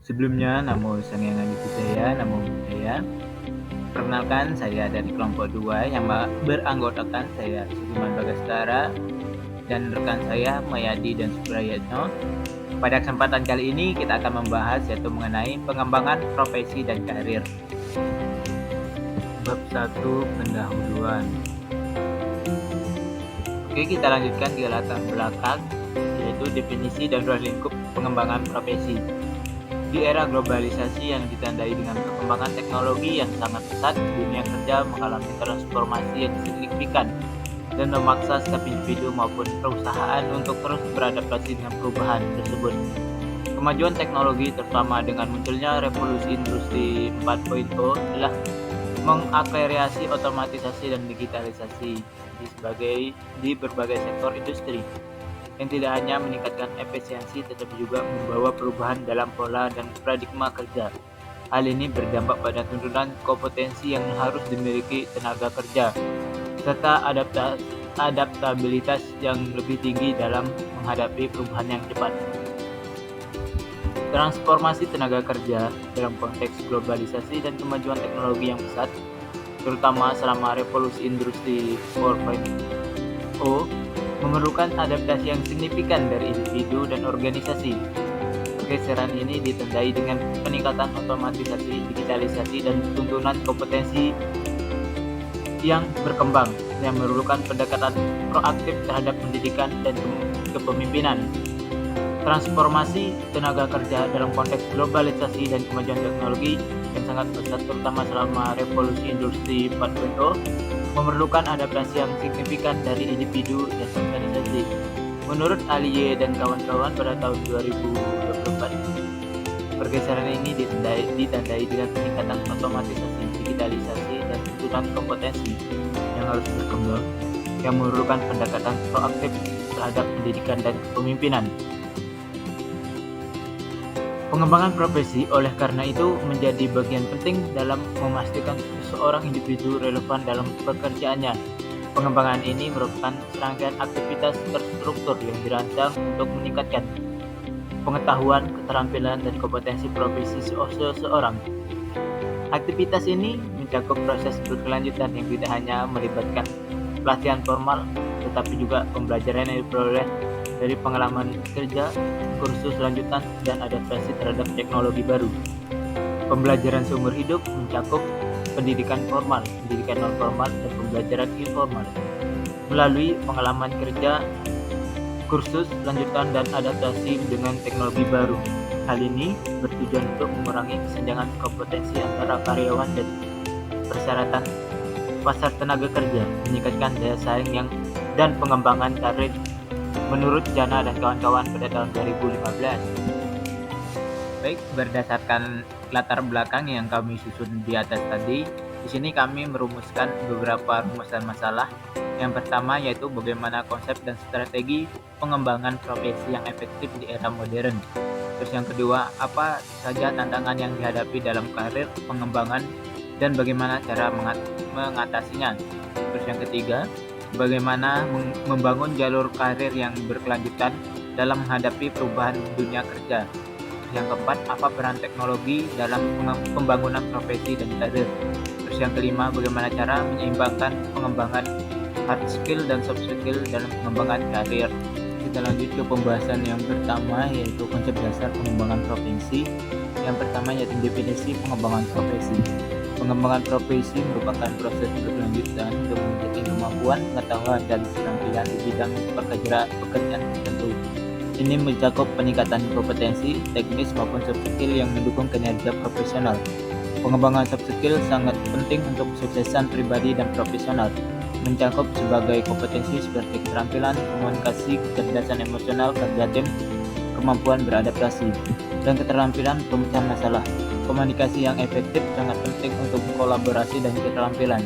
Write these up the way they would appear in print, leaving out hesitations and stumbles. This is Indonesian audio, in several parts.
Sebelumnya, namo Sang Hyang Adibudaya, namo Buddhaya. Perkenalkan, saya dari kelompok 2 yang beranggotakan saya Sugiman Bagaskara dan rekan saya Mayadi dan Suprayatno. Pada kesempatan kali ini kita akan membahas yaitu mengenai pengembangan profesi dan karir. Bab 1, pendahuluan. Oke, kita lanjutkan di latar belakang, yaitu definisi dan ruang lingkup pengembangan profesi. Di era globalisasi yang ditandai dengan perkembangan teknologi yang sangat pesat, dunia kerja mengalami transformasi yang signifikan dan memaksa setiap individu maupun perusahaan untuk terus beradaptasi dengan perubahan tersebut. Kemajuan teknologi, terutama dengan munculnya revolusi industri 4.0, telah mengakselerasi otomatisasi dan digitalisasi di berbagai sektor industri, yang tidak hanya meningkatkan efisiensi tetapi juga membawa perubahan dalam pola dan paradigma kerja. Hal ini berdampak pada tuntutan kompetensi yang harus dimiliki tenaga kerja, serta adaptabilitas yang lebih tinggi dalam menghadapi perubahan yang cepat. Transformasi tenaga kerja dalam konteks globalisasi dan kemajuan teknologi yang pesat, terutama selama revolusi industri 4.0, memerlukan adaptasi yang signifikan dari individu dan organisasi. Pergeseran ini ditandai dengan peningkatan otomatisasi, digitalisasi, dan tuntunan kompetensi yang berkembang, yang memerlukan pendekatan proaktif terhadap pendidikan dan kepemimpinan. Transformasi tenaga kerja dalam konteks globalisasi dan kemajuan teknologi yang sangat pesat, terutama selama revolusi industri 4.0, memerlukan adaptasi yang signifikan dari individu dan organisasi. Menurut Aliye dan kawan-kawan pada tahun 2024, pergeseran ini ditandai dengan peningkatan otomatisasi, digitalisasi, dan tuntutan kompetensi yang harus berkembang, yang memerlukan pendekatan proaktif terhadap pendidikan dan kepemimpinan. Pengembangan profesi oleh karena itu menjadi bagian penting dalam memastikan seseorang individu relevan dalam pekerjaannya. Pengembangan ini merupakan serangkaian aktivitas terstruktur yang dirancang untuk meningkatkan pengetahuan, keterampilan, dan kompetensi profesi seseorang. Aktivitas ini mencakup proses berkelanjutan yang tidak hanya melibatkan pelatihan formal, tetapi juga pembelajaran yang diperoleh dari pengalaman kerja, kursus lanjutan, dan adaptasi terhadap teknologi baru. Pembelajaran seumur hidup mencakup pendidikan formal, pendidikan non-formal, dan pembelajaran informal. Melalui pengalaman kerja, kursus lanjutan, dan adaptasi dengan teknologi baru. Hal ini bertujuan untuk mengurangi kesenjangan kompetensi antara karyawan dan persyaratan pasar tenaga kerja, meningkatkan daya saing dan pengembangan karir menurut Jana dan kawan-kawan pada tahun 2015. Baik, berdasarkan latar belakang yang kami susun di atas tadi, di sini kami merumuskan beberapa rumusan masalah. Yang pertama yaitu bagaimana konsep dan strategi pengembangan profesi yang efektif di era modern. Terus yang kedua, apa saja tantangan yang dihadapi dalam karir pengembangan dan bagaimana cara mengatasinya. Terus yang ketiga, bagaimana membangun jalur karir yang berkelanjutan dalam menghadapi perubahan dunia kerja. Yang keempat, apa peran teknologi dalam pembangunan profesi dan karir. Terus yang kelima, bagaimana cara menyeimbangkan pengembangan hard skill dan soft skill dalam pengembangan karir. Kita lanjut ke pembahasan yang pertama, yaitu konsep dasar pengembangan profesi. Yang pertama yaitu definisi pengembangan profesi. Pengembangan profesi merupakan proses berkelanjutan untuk meningkatkan kemampuan, pengetahuan, dan keterampilan di bidang pekerjaan tertentu. Ini mencakup peningkatan kompetensi, teknis maupun soft skill yang mendukung kinerja profesional. Pengembangan soft skill sangat penting untuk kesuksesan pribadi dan profesional, mencakup sebagai kompetensi seperti keterampilan komunikasi, kecerdasan emosional, kerja tim, kemampuan beradaptasi, dan keterampilan pemecahan masalah. Komunikasi yang efektif sangat penting untuk kolaborasi dan keterampilan,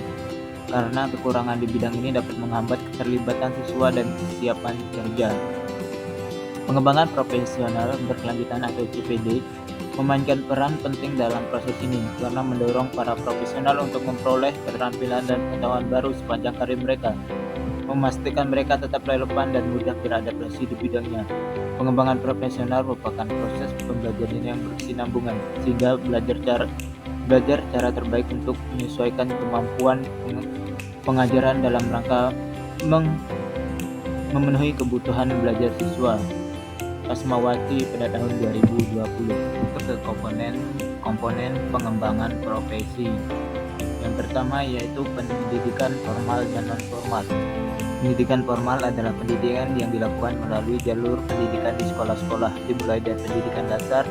karena kekurangan di bidang ini dapat menghambat keterlibatan siswa dan kesiapan kerja. Pengembangan profesional berkelanjutan atau CPD memainkan peran penting dalam proses ini karena mendorong para profesional untuk memperoleh keterampilan dan pengetahuan baru sepanjang karir mereka. memastikan mereka tetap relevan dan mudah beradaptasi di bidangnya. Pengembangan profesional merupakan proses pembelajaran yang berkesinambungan, sehingga belajar cara terbaik untuk menyesuaikan kemampuan pengajaran dalam rangka memenuhi kebutuhan belajar siswa. Asmawati pada tahun 2020 untuk ke komponen pengembangan profesi. Yang pertama yaitu pendidikan formal dan non-formal. Pendidikan formal adalah pendidikan yang dilakukan melalui jalur pendidikan di sekolah-sekolah, dimulai dari pendidikan dasar,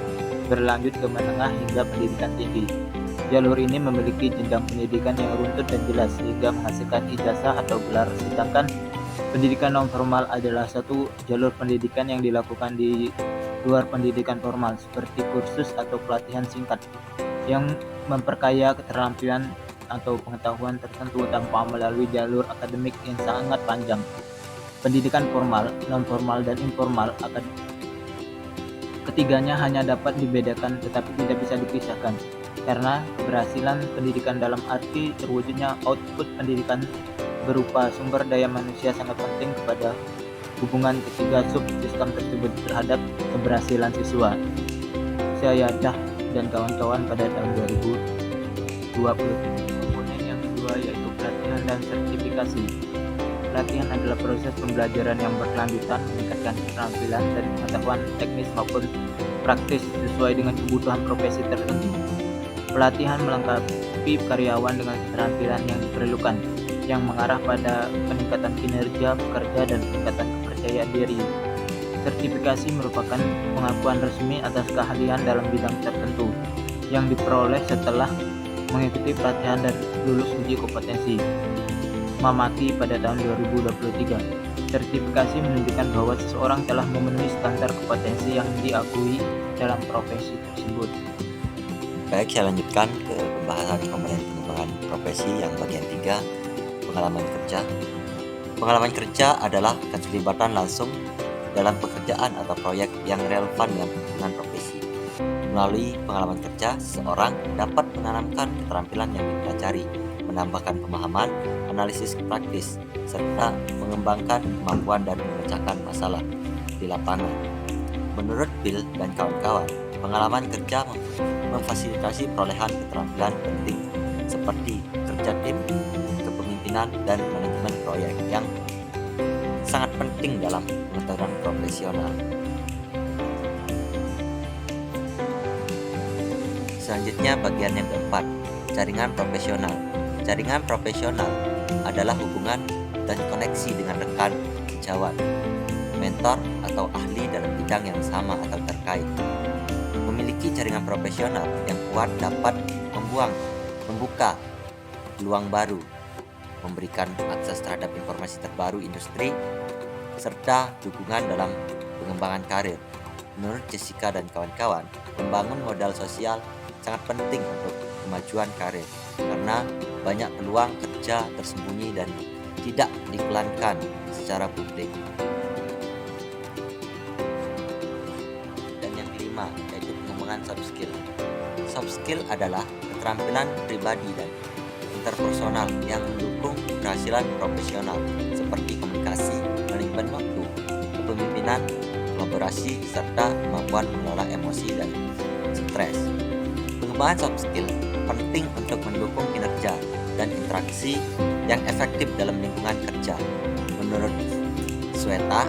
berlanjut ke menengah hingga pendidikan tinggi. Jalur ini memiliki jenjang pendidikan yang runtut dan jelas sehingga menghasilkan ijazah atau gelar, sedangkan pendidikan non-formal adalah satu jalur pendidikan yang dilakukan di luar pendidikan formal, seperti kursus atau pelatihan singkat yang memperkaya keterampilan atau pengetahuan tertentu tanpa melalui jalur akademik yang sangat panjang. Pendidikan formal, non-formal, dan informal ketiganya hanya dapat dibedakan tetapi tidak bisa dipisahkan, karena keberhasilan pendidikan dalam arti terwujudnya output pendidikan berupa sumber daya manusia sangat penting kepada hubungan ketiga subsistem tersebut terhadap keberhasilan siswa. Syayadah dan kawan-kawan pada tahun 2020. Komponen yang kedua yaitu pelatihan dan sertifikasi. Pelatihan adalah proses pembelajaran yang berkelanjutan meningkatkan keterampilan dan pengetahuan teknis maupun praktis sesuai dengan kebutuhan profesi tertentu. Pelatihan melengkapi karyawan dengan keterampilan yang diperlukan, yang mengarah pada peningkatan kinerja pekerja dan peningkatan kepercayaan diri. Sertifikasi merupakan pengakuan resmi atas keahlian dalam bidang tertentu yang diperoleh setelah mengikuti pelatihan dan lulus uji kompetensi. Mamati pada tahun 2023. Sertifikasi menunjukkan bahwa seseorang telah memenuhi standar kompetensi yang diakui dalam profesi tersebut. Baik, saya lanjutkan ke pembahasan komponen pengembangan profesi yang bagian 3, pengalaman kerja. Pengalaman kerja adalah keterlibatan langsung dalam pekerjaan atau proyek yang relevan dengan profesi. Melalui pengalaman kerja, seseorang dapat menanamkan keterampilan yang dipelajari, menambahkan pemahaman, analisis praktis, serta mengembangkan kemampuan dan memecahkan masalah di lapangan. Menurut Bill dan kawan-kawan, pengalaman kerja memfasilitasi perolehan keterampilan penting seperti kerja tim, kepemimpinan, dan manajemen proyek yang sangat penting dalam pengetahuan profesional. Selanjutnya bagian yang keempat, jaringan profesional. Jaringan profesional adalah hubungan dan koneksi dengan rekan sejawat, mentor, atau ahli dalam bidang yang sama atau terkait. Memiliki jaringan profesional yang kuat dapat membuka peluang baru, memberikan akses terhadap informasi terbaru industri, serta dukungan dalam pengembangan karir. Menurut Jessica dan kawan-kawan, membangun modal sosial sangat penting untuk kemajuan karir karena banyak peluang kerja tersembunyi dan tidak diiklankan secara publik. Dan yang kelima yaitu pengembangan soft skill. Soft skill adalah keterampilan pribadi dan interpersonal yang mendukung keberhasilan profesional seperti komunikasi, manajemen waktu, kepemimpinan, kolaborasi, serta kemampuan mengelola emosi dan stres. Pengembangan soft skill penting untuk mendukung kinerja dan interaksi yang efektif dalam lingkungan kerja. Menurut Sweta,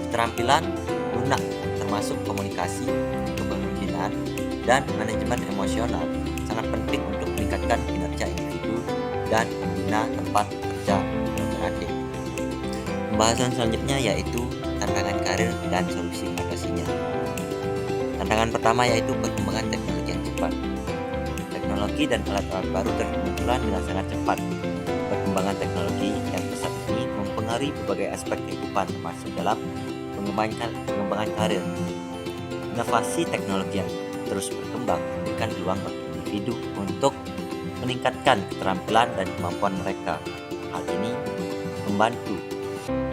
keterampilan lunak termasuk komunikasi, kepemimpinan, dan manajemen emosional sangat penting untuk meningkatkan kinerja individu dan membina tempat kerja kooperatif. Pembahasan selanjutnya yaitu tantangan karir dan solusi mengatasinya. Tantangan pertama yaitu perkembangan teknologi yang cepat. Teknologi dan alat-alat baru bermunculan dengan sangat cepat. Perkembangan teknologi yang pesat ini mempengaruhi berbagai aspek kehidupan termasuk dalam pengembangan karir. Inovasi teknologi yang terus berkembang memberikan peluang bagi individu untuk meningkatkan keterampilan dan kemampuan mereka. Hal ini membantu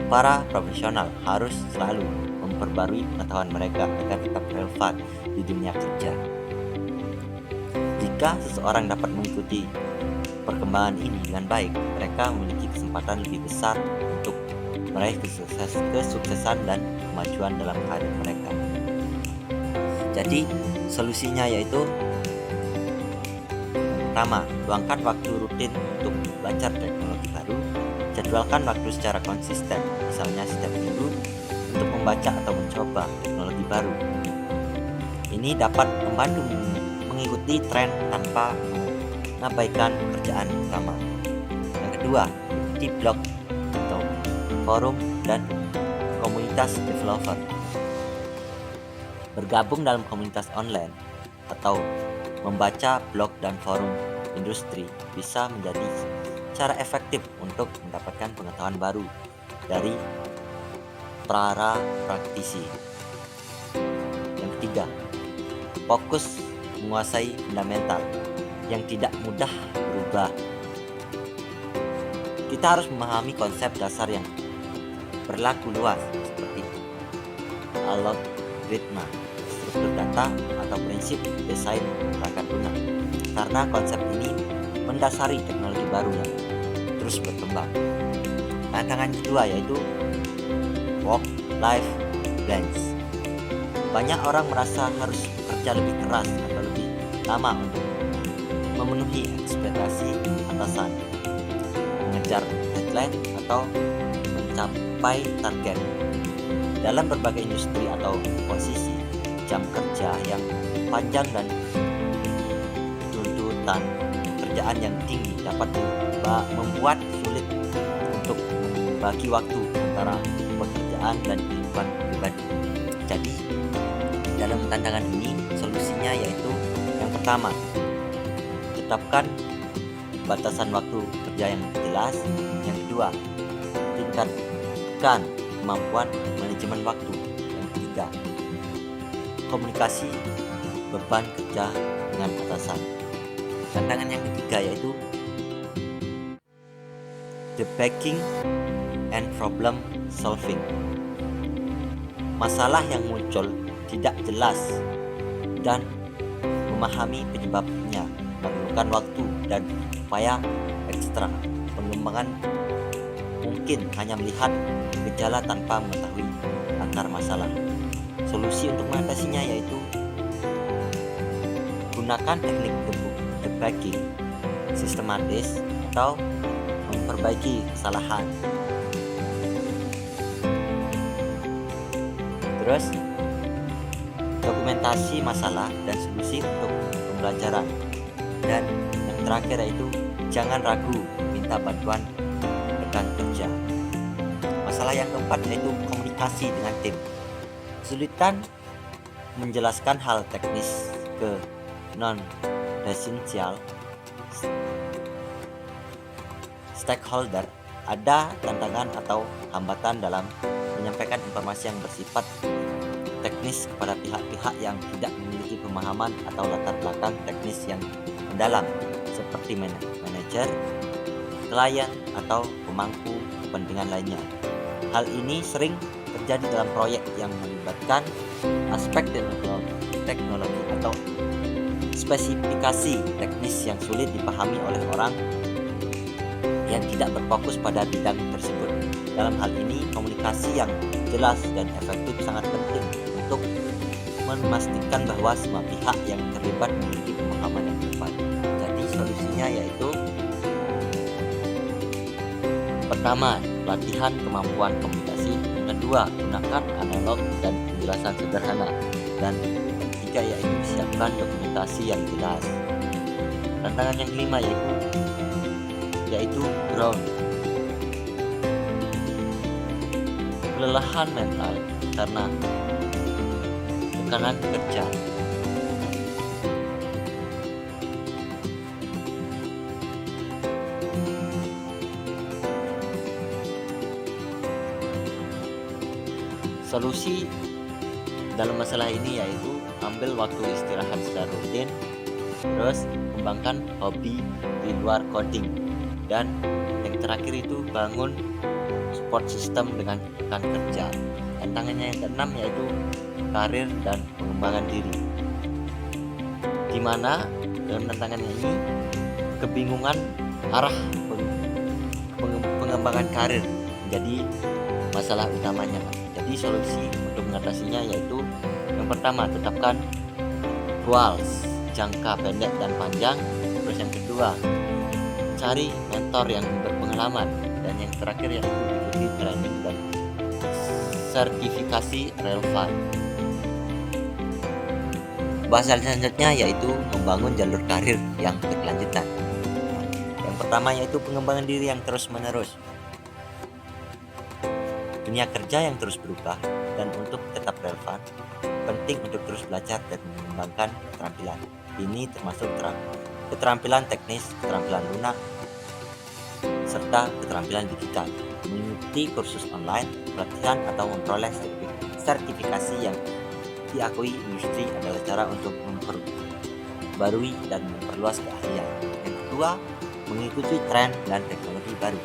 para profesional harus selalu memperbarui pengetahuan mereka agar tetap relevan di dunia kerja. Jika seseorang dapat mengikuti perkembangan ini dengan baik, mereka memiliki kesempatan lebih besar untuk meraih kesuksesan dan kemajuan dalam karir mereka. Jadi solusinya yaitu pertama, luangkan waktu rutin untuk belajar teknologi baru. Jadwalkan waktu secara konsisten, misalnya setiap minggu, untuk membaca atau mencoba teknologi baru. Ini dapat membantu mengikuti tren tanpa mengabaikan pekerjaan utama. Yang kedua, ikuti blog atau forum dan komunitas developer. Bergabung dalam komunitas online atau membaca blog dan forum industri bisa menjadi cara efektif untuk mendapatkan pengetahuan baru dari para praktisi. Yang ketiga, fokus menguasai fundamental yang tidak mudah berubah. Kita harus memahami konsep dasar yang berlaku luas seperti algoritma, struktur data, atau prinsip desain perangkat lunak, karena konsep ini mendasari teknologi baru yang terus berkembang. Tantangan kedua yaitu work-life balance. Banyak orang merasa harus bekerja lebih keras atau lebih lama untuk memenuhi ekspektasi atasan, mengejar deadline, atau mencapai target. Dalam berbagai industri atau posisi, jam kerja yang panjang dan tuntutan pekerjaan yang tinggi dapat membuat sulit untuk membagi waktu antara pekerjaan dan kehidupan pribadi. Jadi, dalam tantangan ini, solusinya yaitu yang pertama, tetapkan batasan waktu kerja yang jelas. Yang kedua, tingkatkan kemampuan manajemen waktu. Yang ketiga, komunikasi beban kerja dengan atasan. Tantangan yang ketiga yaitu debugging and problem solving. Masalah yang muncul tidak jelas dan memahami penyebabnya memerlukan waktu dan upaya ekstra. Pengembangan mungkin hanya melihat gejala tanpa mengetahui akar masalah. Solusi untuk mengatasinya yaitu gunakan teknik debugging sistematis atau memperbaiki kesalahan. Terus, dokumentasi masalah dan solusi untuk pembelajaran. Dan yang terakhir yaitu jangan ragu minta bantuan rekan kerja. Masalah yang keempat yaitu komunikasi dengan tim. Kesulitan menjelaskan hal teknis ke non-esensial stakeholder. Ada tantangan atau hambatan dalam menyampaikan informasi yang bersifat teknis kepada pihak-pihak yang tidak memiliki pemahaman atau latar belakang teknis yang mendalam, seperti manajer, klien, atau pemangku kepentingan lainnya. Hal ini sering terjadi dalam proyek yang melibatkan aspek teknologi atau spesifikasi teknis yang sulit dipahami oleh orang yang tidak berfokus pada bidang tersebut. Dalam hal ini, komunikasi yang jelas dan efektif sangat penting untuk memastikan bahwa semua pihak yang terlibat memiliki pemahaman yang tepat. Jadi solusinya yaitu pertama, latihan kemampuan komunikasi. Yang kedua, gunakan analog dan penjelasan sederhana. Dan yang ketiga yaitu siapkan dokumentasi yang jelas. Tantangan yang kelima yaitu ground. Kelelahan mental karena tekanan kerja. Solusi dalam masalah ini yaitu ambil waktu istirahat secara rutin, terus kembangkan hobi di luar coding, dan yang terakhir itu bangun support system dengan rekan kerja. Tantangannya yang keenam yaitu karir dan pengembangan diri, di mana dalam tantangannya ini kebingungan arah pengembangan karir menjadi masalah utamanya, Pak. Jadi solusi untuk mengatasinya yaitu yang pertama, tetapkan goals jangka pendek dan panjang. Terus yang kedua, cari mentor yang berpengalaman, dan yang terakhir yaitu ikuti training dan sertifikasi relevan. Bahasan selanjutnya yaitu membangun jalur karir yang berkelanjutan. Yang pertama yaitu pengembangan diri yang terus-menerus. Dunia kerja yang terus berubah, dan untuk tetap relevan, penting untuk terus belajar dan mengembangkan keterampilan. Ini termasuk keterampilan teknis, keterampilan lunak, serta keterampilan digital. Mengikuti kursus online, pelatihan, atau memperoleh sertifikasi yang diakui industri adalah cara untuk memperbarui dan memperluas keahlian. Yang kedua, mengikuti tren dan teknologi baru.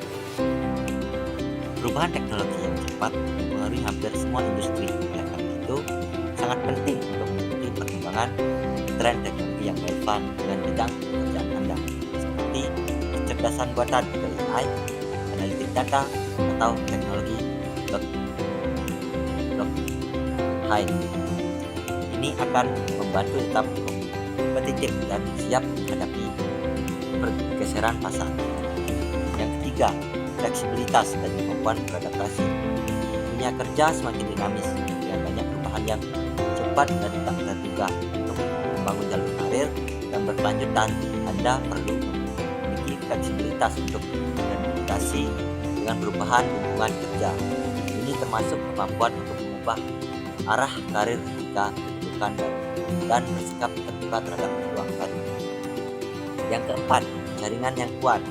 Perubahan teknologi yang cepat mempengaruhi hampir semua industri. Oleh karena itu, sangat penting untuk mengikuti perkembangan tren teknologi yang relevan dengan bidang pekerjaan Anda, seperti kecerdasan buatan atau AI, analitik data, atau teknologi blockchain. Ini akan membantu tetap kompetitif dan siap menghadapi pergeseran pasar. Yang ketiga, fleksibilitas dan kemampuan beradaptasi. Dunia kerja semakin dinamis dengan banyak perubahan yang cepat dan tak terduga. Untuk membangun jalur karir yang berkelanjutan, Anda perlu memiliki fleksibilitas untuk beradaptasi dengan perubahan lingkungan kerja. Ini termasuk kemampuan untuk mengubah arah karir jika diperlukan dan bersikap terbuka terhadap peluang baru. Yang keempat, jaringan yang kuat.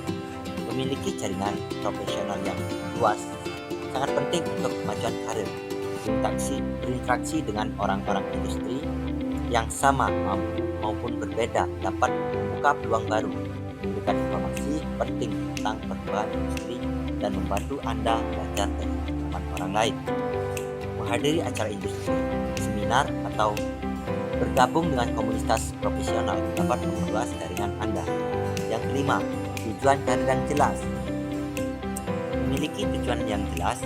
Memiliki jaringan profesional yang luas sangat penting untuk kemajuan karir. Berinteraksi dengan orang-orang industri yang sama maupun berbeda dapat membuka peluang baru, memberikan informasi penting tentang perkembangan industri, dan membantu Anda belajar dari pengalaman orang lain. Menghadiri acara industri, seminar, atau bergabung dengan komunitas profesional dapat memperluas jaringan Anda. Yang kelima, tujuan karir yang jelas. Memiliki tujuan yang jelas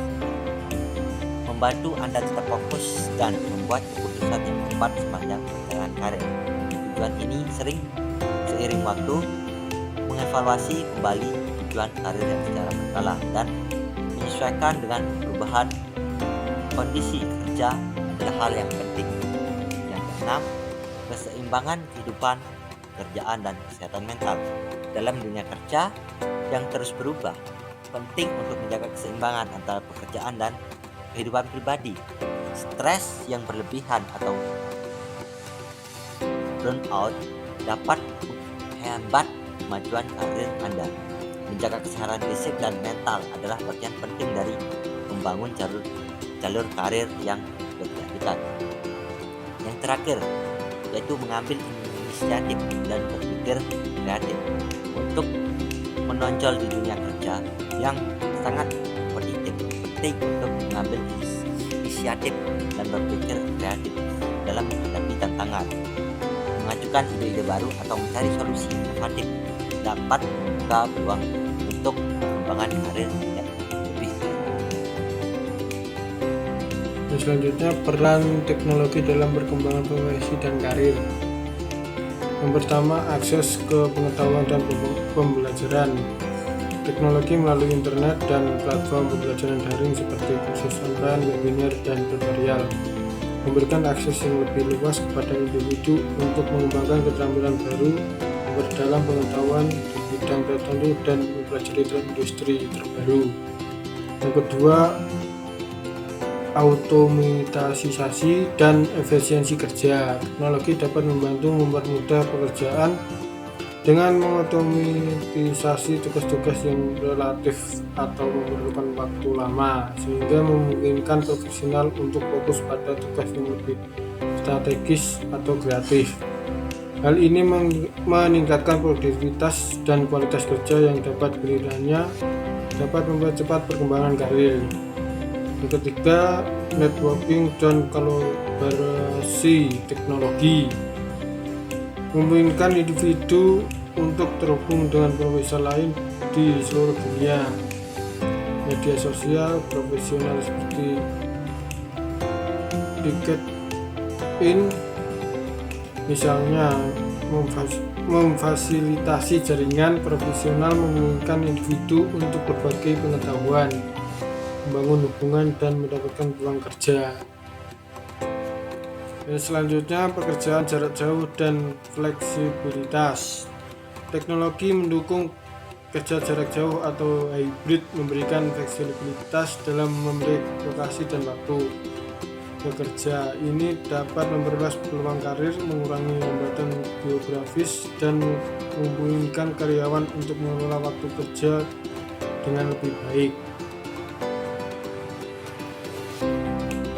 membantu Anda tetap fokus dan membuat keputusan yang tepat sepanjang perjalanan karir. Tujuan ini sering seiring waktu mengevaluasi kembali tujuan karir yang secara berkala dan menyesuaikan dengan perubahan kondisi kerja adalah hal yang penting. Yang keenam, keseimbangan kehidupan, pekerjaan, dan kesehatan mental. Dalam dunia kerja yang terus berubah, penting untuk menjaga keseimbangan antara pekerjaan dan kehidupan pribadi. Stres yang berlebihan atau burnout dapat menghambat kemajuan karir Anda. Menjaga kesehatan fisik dan mental adalah bagian penting dari membangun jalur karir yang berkelanjutan. Yang terakhir, yaitu mengambil inisiatif dan berpikir kreatif. Untuk menonjol di dunia kerja yang sangat kompetitif, penting untuk mengambil inisiatif dan berpikir kreatif dalam menghadapi tantangan. Mengajukan ide-ide baru atau mencari solusi inovatif dapat membuka peluang untuk pengembangan karir yang lebih baik. Selanjutnya, peran teknologi dalam perkembangan profesi dan karir. Yang pertama, akses ke pengetahuan dan pembelajaran. Teknologi melalui internet dan platform pembelajaran daring seperti kursus online, webinar, dan tutorial memberikan akses yang lebih luas kepada individu untuk mengembangkan keterampilan baru, memperdalam pengetahuan di bidang tertentu, dan mempelajari tren industri terbaru. Yang kedua, automatisasi dan efisiensi kerja. Teknologi dapat membantu mempermudah pekerjaan dengan mengotomatisasi tugas-tugas yang relatif atau memerlukan waktu lama, sehingga memungkinkan profesional untuk fokus pada tugas yang lebih strategis atau kreatif. Hal ini meningkatkan produktivitas dan kualitas kerja yang dapat kiranya dapat mempercepat perkembangan karir. Yang ketiga, networking dan kolaborasi teknologi memungkinkan individu untuk terhubung dengan profesional lain di seluruh dunia. media sosial profesional seperti LinkedIn misalnya memfasilitasi jaringan profesional, memungkinkan individu untuk berbagi pengetahuan, membangun hubungan dan mendapatkan peluang kerja. Dan selanjutnya pekerjaan jarak jauh dan fleksibilitas. Teknologi mendukung kerja jarak jauh atau hybrid, memberikan fleksibilitas dalam memilih lokasi dan waktu bekerja. Ini dapat memperluas peluang karir, mengurangi hambatan geografis, dan memungkinkan karyawan untuk mengelola waktu kerja dengan lebih baik.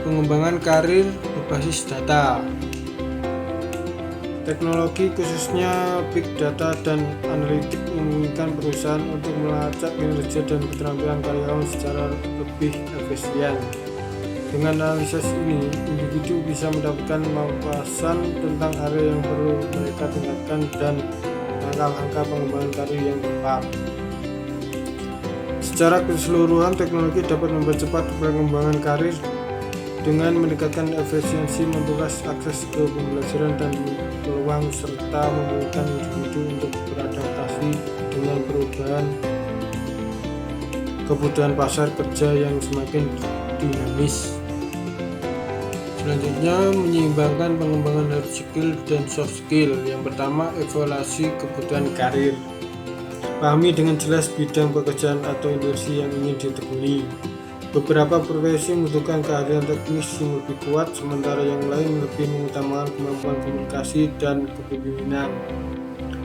Pengembangan karir berbasis data. Teknologi khususnya Big Data dan Analitik memungkinkan perusahaan untuk melacak kinerja dan keterampilan karyawan secara lebih efisien. Dengan analisis ini, individu bisa mendapatkan wawasan tentang area yang perlu mereka tingkatkan dan langkah-langkah pengembangan karir yang tepat. Secara keseluruhan, teknologi dapat mempercepat pengembangan karir dengan meningkatkan efisiensi, memperluas akses ke pembelajaran dan peluang, serta memungkinkan individu untuk beradaptasi dengan perubahan kebutuhan pasar kerja yang semakin dinamis. Selanjutnya, menyeimbangkan pengembangan hard skill dan soft skill. Yang pertama, evaluasi kebutuhan karir. Pahami dengan jelas bidang pekerjaan atau industri yang ingin ditekuni. Beberapa profesi membutuhkan keahlian teknis yang lebih kuat, sementara yang lain lebih mengutamakan kemampuan komunikasi dan kepemimpinan.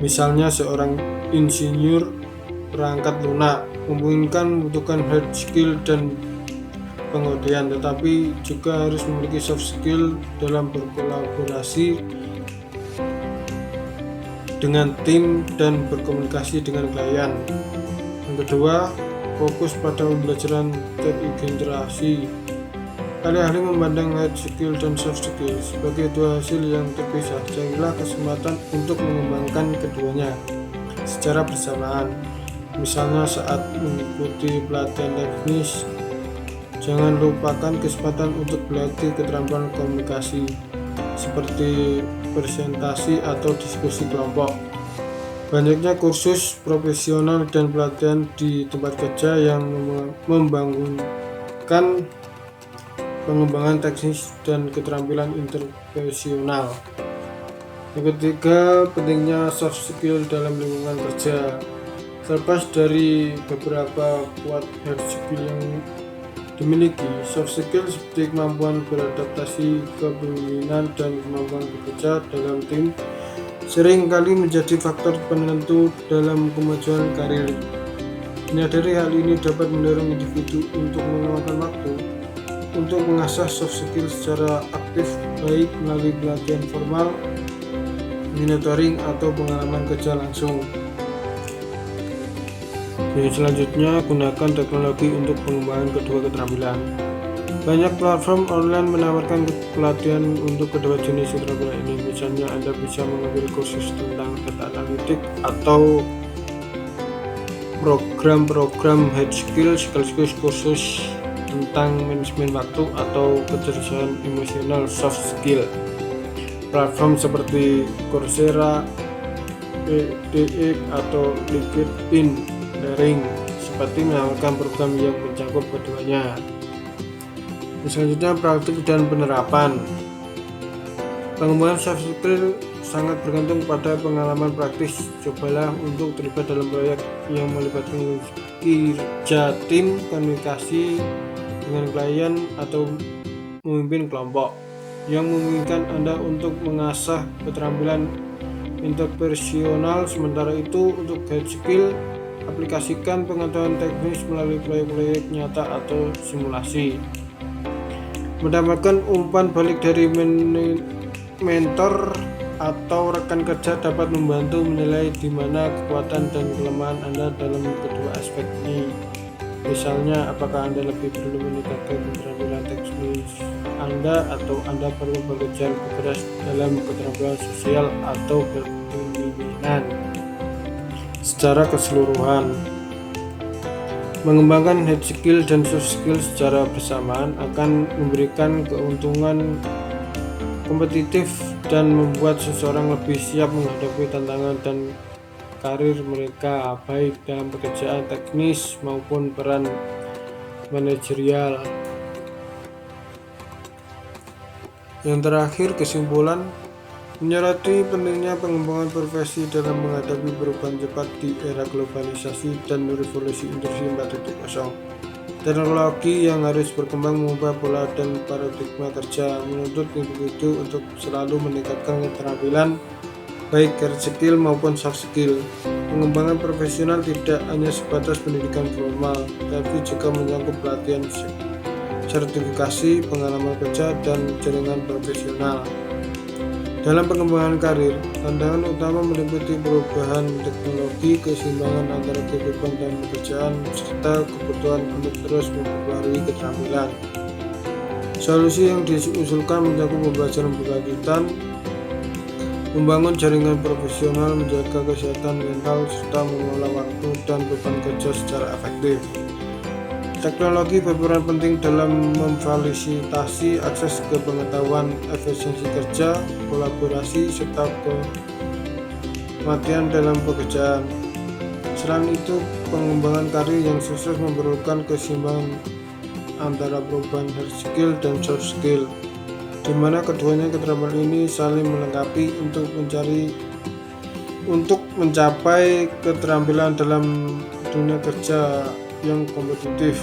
Misalnya, seorang insinyur perangkat lunak memungkinkan membutuhkan hard skill dan pengodean, tetapi juga harus memiliki soft skill dalam berkolaborasi dengan tim dan berkomunikasi dengan klien. Yang kedua, fokus pada pembelajaran terintegrasi. Ahli-ahli memandang hard skill dan soft skill sebagai dua hasil yang terpisah. Carilah kesempatan untuk mengembangkan keduanya secara bersamaan. Misalnya saat mengikuti pelatihan teknis, jangan lupakan kesempatan untuk berlatih keterampilan komunikasi seperti presentasi atau diskusi kelompok. Banyaknya kursus profesional dan pelatihan di tempat kerja yang membangunkan pengembangan teknis dan keterampilan interpersonal. Yang ketiga, pentingnya soft skill dalam lingkungan kerja. Terlepas dari beberapa kuat hard skill yang dimiliki, soft skill seperti kemampuan beradaptasi, kepemimpinan, dan kemampuan bekerja dalam tim sering kali menjadi faktor penentu dalam kemajuan karir. Menyadari hal ini dapat mendorong individu untuk meluangkan waktu untuk mengasah soft skill secara aktif, baik melalui pelatihan formal, mentoring, atau pengalaman kerja langsung. Selanjutnya, gunakan teknologi untuk pengembangan kedua keterampilan. Banyak platform online menawarkan pelatihan untuk kedua jenis keterampilan ini. Misalnya, Anda bisa mengambil kursus tentang data analitik atau program-program hard skill, sekaligus kursus tentang manajemen waktu atau kecerdasan emosional soft skill. Platform seperti Coursera, edX, atau LinkedIn Learning seperti menawarkan program yang mencakup keduanya. Selanjutnya, praktik dan penerapan. Pengembangan soft skill sangat bergantung pada pengalaman praktis. Cobalah untuk terlibat dalam proyek yang melibatkan kerja tim, komunikasi dengan klien, atau memimpin kelompok, yang memungkinkan Anda untuk mengasah keterampilan interpersonal. Sementara itu, untuk hard skill, aplikasikan pengetahuan teknis melalui proyek-proyek nyata atau simulasi. Mendapatkan umpan balik dari mentor atau rekan kerja dapat membantu menilai di mana kekuatan dan kelemahan Anda dalam kedua aspek ini. Misalnya, apakah Anda lebih perlu meningkatkan keterampilan teknis Anda, atau Anda perlu bekerja lebih keras dalam keterampilan sosial atau kepemimpinan. Secara keseluruhan, Mengembangkan hard skill dan soft skill secara bersamaan akan memberikan keuntungan kompetitif dan membuat seseorang lebih siap menghadapi tantangan dan karir mereka, baik dalam pekerjaan teknis maupun peran manajerial. Yang terakhir, kesimpulan menyoroti pentingnya pengembangan profesi dalam menghadapi perubahan cepat di era globalisasi dan revolusi industri 4.0. Teknologi yang harus berkembang mengubah pola dan paradigma kerja, menuntut individu untuk selalu meningkatkan keterampilan baik hard skill maupun soft skill. Pengembangan profesional tidak hanya sebatas pendidikan formal, tapi juga menyangkut pelatihan, sertifikasi, pengalaman kerja, dan jaringan profesional. Dalam pengembangan karir, tantangan utama meliputi perubahan teknologi, keseimbangan antara kehidupan dan pekerjaan, serta kebutuhan untuk terus memperbarui keterampilan. Solusi yang diusulkan mencakup pembelajaran berkelanjutan, membangun jaringan profesional, menjaga kesehatan mental, serta mengelola waktu dan beban kerja secara efektif. Teknologi berperan penting dalam memfasilitasi akses ke pengetahuan, efisiensi kerja, kolaborasi, serta kematian dalam pekerjaan. Selain itu, pengembangan karir yang sukses memerlukan keseimbangan antara perubahan hard skill dan soft skill, di mana keduanya keterampilan ini saling melengkapi untuk mencapai keterampilan dalam dunia kerja yang kompetitif.